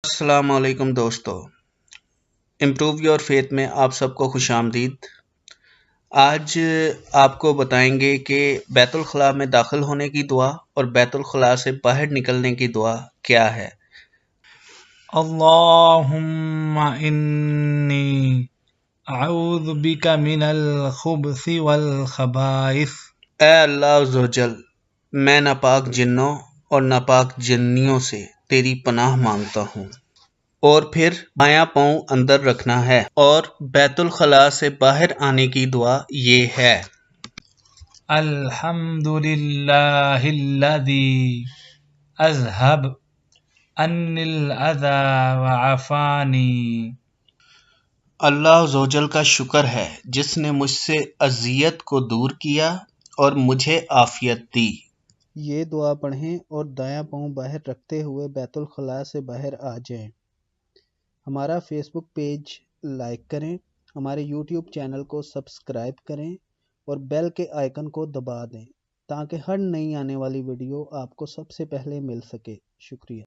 السلام علیکم دوستو، امپروو یور فیتھ میں آپ سب کو خوش آمدید۔ آج آپ کو بتائیں گے کہ بیت الخلاء میں داخل ہونے کی دعا اور بیت الخلاء سے باہر نکلنے کی دعا کیا ہے۔ اللہم انی اعوذ بک من الخبث والخبائث۔ اے اللہ عزوجل، میں ناپاک جنوں اور ناپاک جنیوں سے تیری پناہ مانگتا ہوں۔ اور پھر بایاں پاؤں اندر رکھنا ہے، اور بیت الخلاء سے باہر آنے کی دعا یہ ہے۔ الحمدللہ الذی اذہب عنی الاذی وعافانی۔ اللہ عزوجل کا شکر ہے جس نے مجھ سے اذیت کو دور کیا اور مجھے عافیت دی۔ یہ دعا پڑھیں اور دایاں پاؤں باہر رکھتے ہوئے بیت الخلاء سے باہر آ جائیں۔ ہمارا فیس بک پیج لائک کریں، ہمارے یوٹیوب چینل کو سبسکرائب کریں اور بیل کے آئیکن کو دبا دیں تاکہ ہر نئی آنے والی ویڈیو آپ کو سب سے پہلے مل سکے۔ شکریہ۔